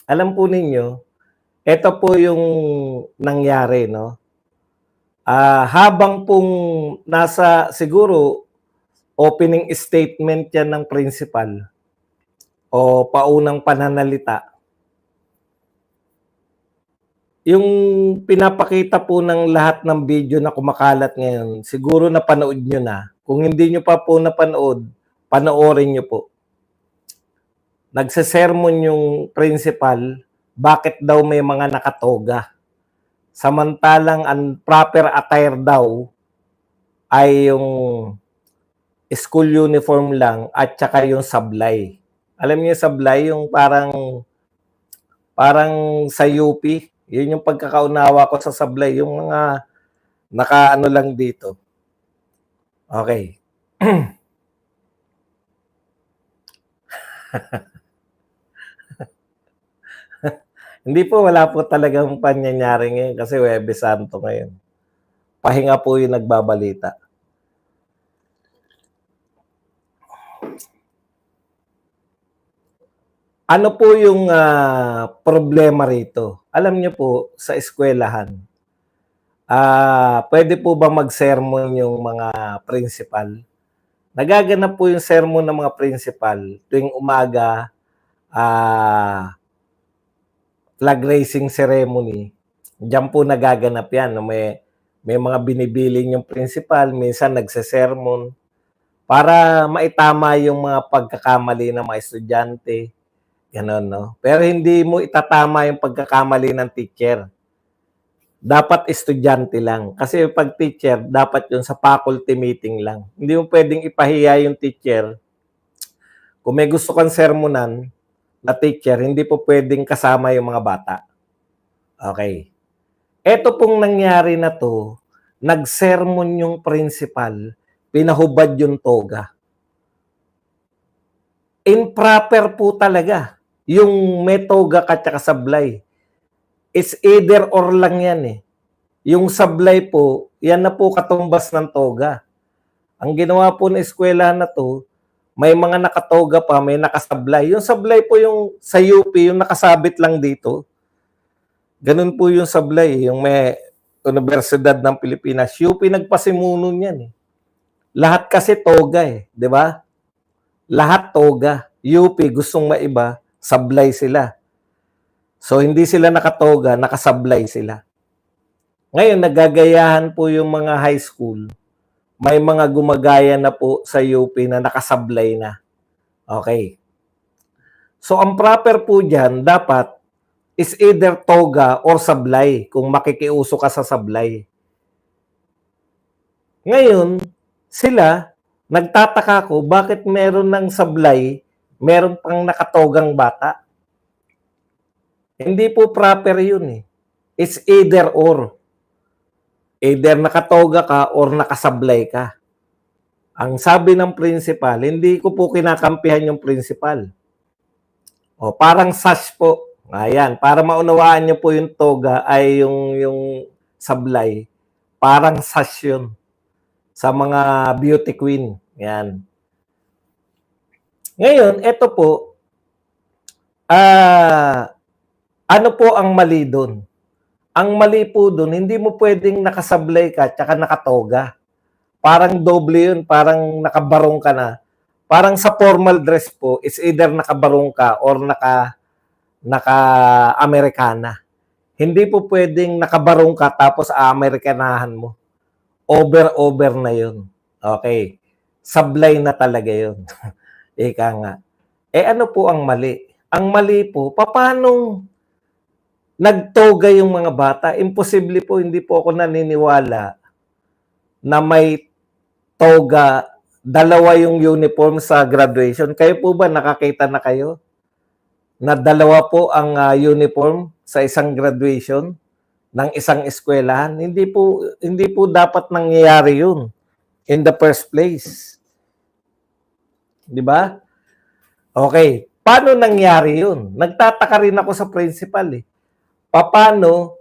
Alam po ninyo, ito po yung nangyari 'no. Habang pong nasa siguro opening statement 'yan ng principal o paunang pananalita, yung pinapakita po ng lahat ng video na kumakalat ngayon, siguro napanood niyo na. Kung hindi niyo pa po napanood, panoorin niyo po. Nagsesermon yung principal, bakit daw may mga nakatoga. Samantalang ang proper attire daw ay yung school uniform lang at saka yung sablay. Alam niyo yung sablay, yung parang parang sa UP, yun yung pagkakaunawa ko sa sablay, yung mga nakaano lang dito. Okay. Hindi po, wala po talagang pangyayari ngayon kasi Huwebes Santo ngayon. Pahinga po yung nagbabalita. Ano po yung problema rito? Alam niyo po, sa eskwelahan, pwede po ba mag-sermon yung mga principal? Nagaganap po yung sermon ng mga principal tuwing umaga, flag raising ceremony. Diyan po nagaganap yan. No? May mga binibiling yung principal, minsan nagsesermon para maitama yung mga pagkakamali ng mga estudyante. Ganon, no? Pero hindi mo itatama yung pagkakamali ng teacher. Dapat estudyante lang. Kasi pag teacher, dapat yun sa faculty meeting lang. Hindi mo pwedeng ipahiya yung teacher. Kung may gusto kang sermonan na teacher, hindi po pwedeng kasama yung mga bata. Okay. Ito pong nangyari na to, nag-sermon yung principal, pinahubad yung toga. Improper po talaga yung may toga at saka sablay. It's either or lang yan eh. Yung sablay po, yan na po katumbas ng toga. Ang ginawa po ng eskwelahan na to, may mga nakatoga pa, may nakasablay. Yung sablay po yung sa UP, yung nakasabit lang dito. Ganun po yung sablay, yung may Universidad ng Pilipinas. UP nagpasimuno niyan eh. Lahat kasi toga eh, di ba? Lahat toga. UP gustong maiba, sablay sila. So hindi sila nakatoga, nakasablay sila. Ngayon, nagagayahan po yung mga high school. May mga gumagaya na po sa UP na nakasablay na. Okay. So ang proper po dyan, dapat is either toga or sablay kung makikiuso ka sa sablay. Ngayon, sila, nagtataka ko, bakit meron ng sablay, meron pang nakatogang bata? Hindi po proper yun eh. It's either or. Either nakatoga ka or nakasablay ka. Ang sabi ng principal, hindi ko po kinakampihan yung principal. O, parang sash po. Ayan, para maunawaan niyo po yung toga ay yung sablay. Parang sash yun sa mga beauty queen. Yan. Ngayon, ito po, ano po ang mali doon? Ang mali po doon, hindi mo pwedeng nakasablay ka tsaka nakatoga. Parang doble yun, parang nakabarong ka na. Parang sa formal dress po, it's either nakabarong ka or naka-Amerikana. Hindi po pwedeng nakabarong ka tapos Amerikanahan mo. Over na yun. Okay. Sablay na talaga yun. Ika nga. Ano po ang mali? Ang mali po, paano nagtoga yung mga bata? Imposible po, hindi po ako naniniwala na may toga, dalawa yung uniform sa graduation. Kayo po ba nakakita na kayo na dalawa po ang uniform sa isang graduation ng isang eskwelahan? Hindi po dapat nangyayari yun in the first place. Di ba? Okay. Paano nangyari yun? Nagtataka rin ako sa principal eh. Paano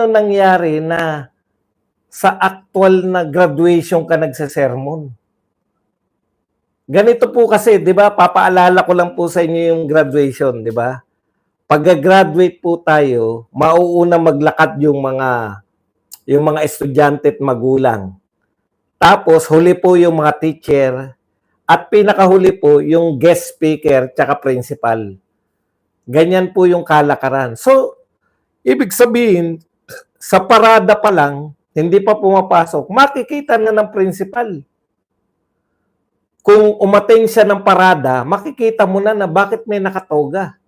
nangyari na sa actual na graduation ka nagsesermon? Ganito po kasi, 'di ba? Papaalala ko lang po sa inyo yung graduation, 'di ba? Pagka-graduate po tayo, mauuna maglakad yung mga estudyante at magulang. Tapos huli po yung mga teacher at pinakahuli po yung guest speaker tsaka principal. Ganyan po yung kalakaran. So, ibig sabihin, sa parada pa lang, hindi pa pumapasok, makikita na ng principal. Kung umating siya ng parada, makikita mo na bakit may nakatoga.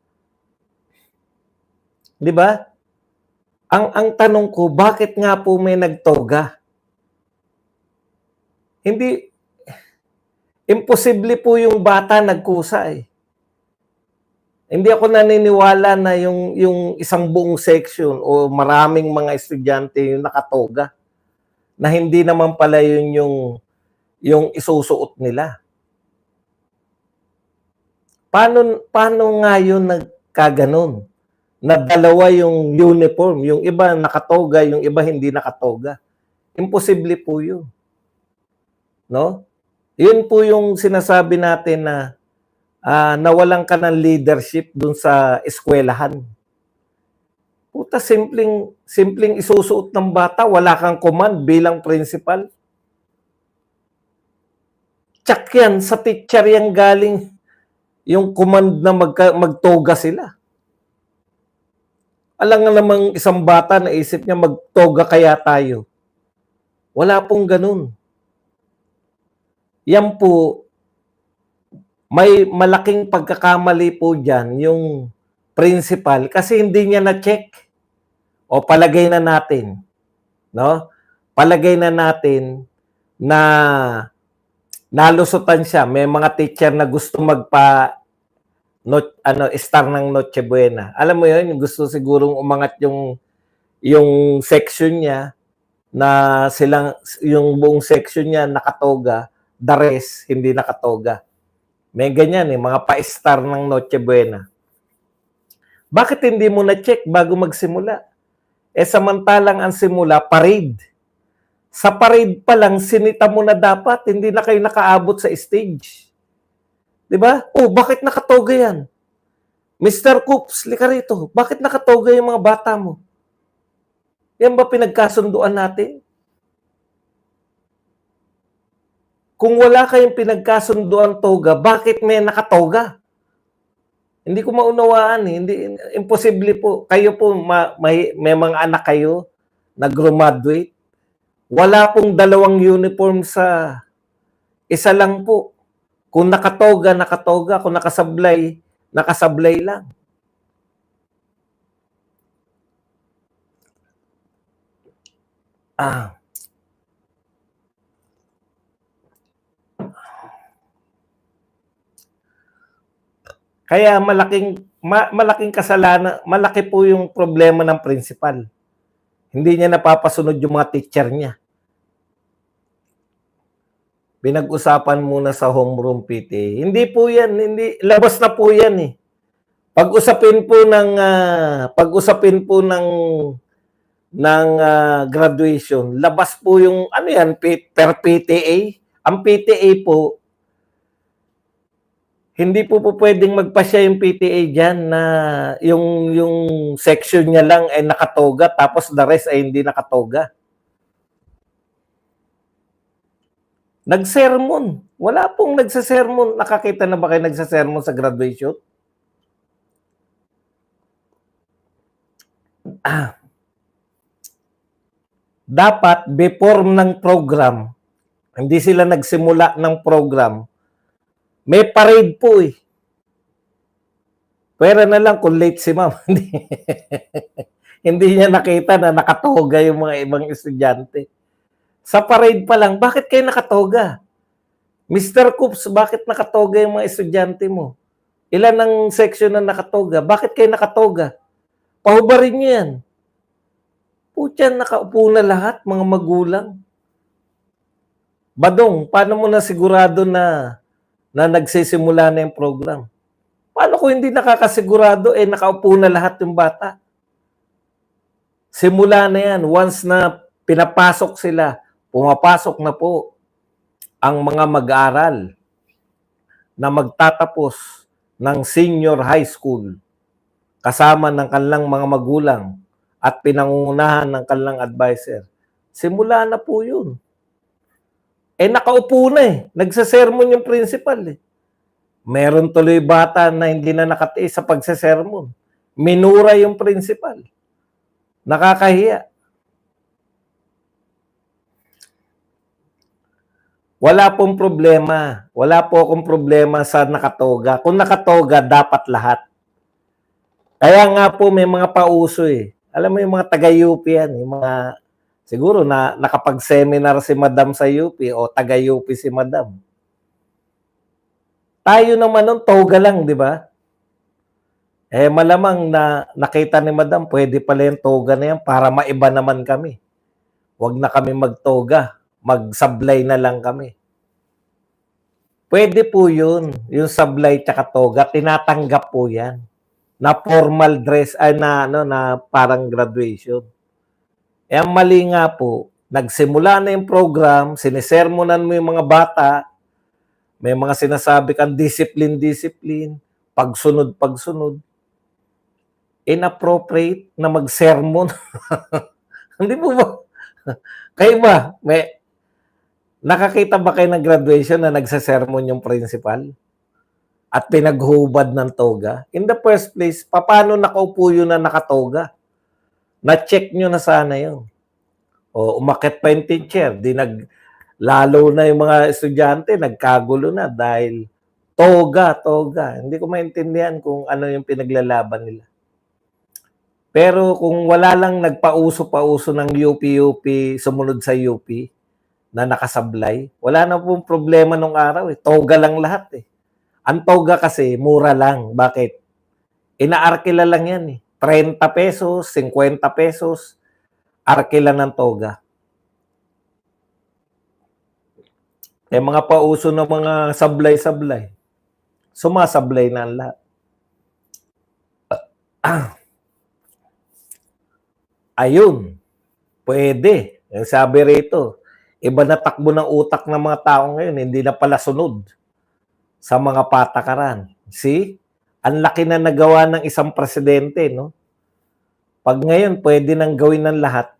'Di ba? Ang tanong ko, bakit nga po may nagtoga? Hindi, imposible po yung bata nagkusa eh. Hindi ako naniniwala na yung isang buong section o maraming mga estudyante yung nakatoga na hindi naman pala yun yung isusuot nila. Paano nga yun nagkaganon? Na dalawa yung uniform, yung iba nakatoga, yung iba hindi nakatoga. Imposible po yun. No? Yun po yung sinasabi natin na nawalan ka ng leadership dun sa eskwelahan. Puta, simpleng isusuot ng bata, wala kang command bilang principal. Tsak yan, sa teacher yan galing yung command na magtoga sila. Alam nga namang isang bata na isip niya magtoga kaya tayo. Wala pong ganun. Yan po, may malaking pagkakamali po dyan yung principal kasi hindi niya na-check. O palagay na natin, no? Palagay na natin na nalusutan siya. May mga teacher na gusto star ng Noche Buena. Alam mo yun, yung gusto sigurong umangat yung section niya na yung buong section niya nakatoga, the rest hindi nakatoga. May ganyan mga pa-star ng Noche Buena. Bakit hindi mo na-check bago magsimula? Samantalang ang simula, parade. Sa parade pa lang, sinita mo na dapat, hindi na kayo nakaabot sa stage. Diba? Bakit nakatoga yan? Mr. Coops, lika rito. Bakit nakatoga yung mga bata mo? Yan ba pinagkasunduan natin? Kung wala kayong pinagkasunduan toga, bakit may nakatoga? Hindi ko maunawaan imposible po. Kayo po, may mga anak kayo na graduate. Wala pong dalawang uniform sa isa lang po. Kung nakatoga. Kung nakasablay lang. Kaya malaking kasalanan, malaki po yung problema ng principal. Hindi niya napapasunod yung mga teacher niya. Pinag-usapan muna sa homeroom PTA. Hindi po yan, labas na po yan. Pag-usapin po ng graduation, labas po yung per PTA. Ang PTA po, hindi po pwedeng magpasya yung PTA dyan na yung section niya lang ay nakatoga tapos the rest ay hindi nakatoga. Nagsermon. Wala pong nagsasermon. Nakakita na ba kayo nagsasermon sa graduation? Dapat before ng program, hindi sila nagsimula ng program, may parade po Pwera na lang kung late si ma'am. Hindi niya nakita na nakatoga yung mga ibang estudyante. Sa parade pa lang, bakit kayo nakatoga? Mr. Coops, bakit nakatoga yung mga estudyante mo? Ilan ang section na nakatoga? Bakit kayo nakatoga? Pahubarin niyo yan. Putyan, nakaupo na lahat, mga magulang. Badong, paano mo na sigurado na nagsisimula na yung program? Paano kung hindi nakakasigurado, nakaupo na lahat yung bata? Simula na yan. Once na pinapasok sila, pumapasok na po ang mga mag-aaral na magtatapos ng senior high school. kasama ng kanilang mga magulang at pinangungunahan ng kanilang advisor. Simula na po yun. Nakaupo na Nagsasermon yung principal Meron tuloy bata na hindi na nakatiis sa pagsasermon. Minura yung principal. Nakakahiya. Wala pong problema. Wala po akong problema sa nakatoga. Kung nakatoga, dapat lahat. Kaya nga po may mga pauso Alam mo yung mga taga-UP yan, yung mga siguro na nakapag-seminar si Madam sa UP o taga-UP si Madam. Tayo naman nun, toga lang, di ba? Malamang na nakita ni Madam, pwede pala yung toga na yan para maiba naman kami. Huwag na kami magtoga. Magsablay na lang kami. Pwede po yun. Yung sablay tsaka toga, tinatanggap po yan. Na formal dress, na parang graduation. Ang mali nga po, nagsimula na yung program, sinisermonan mo yung mga bata, may mga sinasabi kang discipline, pagsunod. Inappropriate na mag-sermon. Hindi po ba? Kayo ba? Nakakita ba kayo ng graduation na nagsasermon yung principal? At pinaghubad ng toga? In the first place, paano nakaupo yun na nakatoga? Na-check nyo na sana yun. O umakit pa yung teacher. Lalo na yung mga estudyante, nagkagulo na dahil toga. Hindi ko maintindihan kung ano yung pinaglalaban nila. Pero kung wala lang nagpauso-pauso ng UP, sumunod sa UP na nakasablay, wala na pong problema nung araw Toga lang lahat Ang toga kasi, mura lang. Bakit? Inaarkila lang yan 30 pesos, 50 pesos, arkila ng toga. Mga pauso ng mga sablay-sablay. Sumasablay na ang lahat. Ayun. Pwede. Sabi rito, iba na takbo ng utak ng mga tao ngayon, hindi na pala sunod sa mga patakaran. See? Ang laki na nagawa ng isang presidente, no? Pag ngayon, pwede nang gawin ng lahat.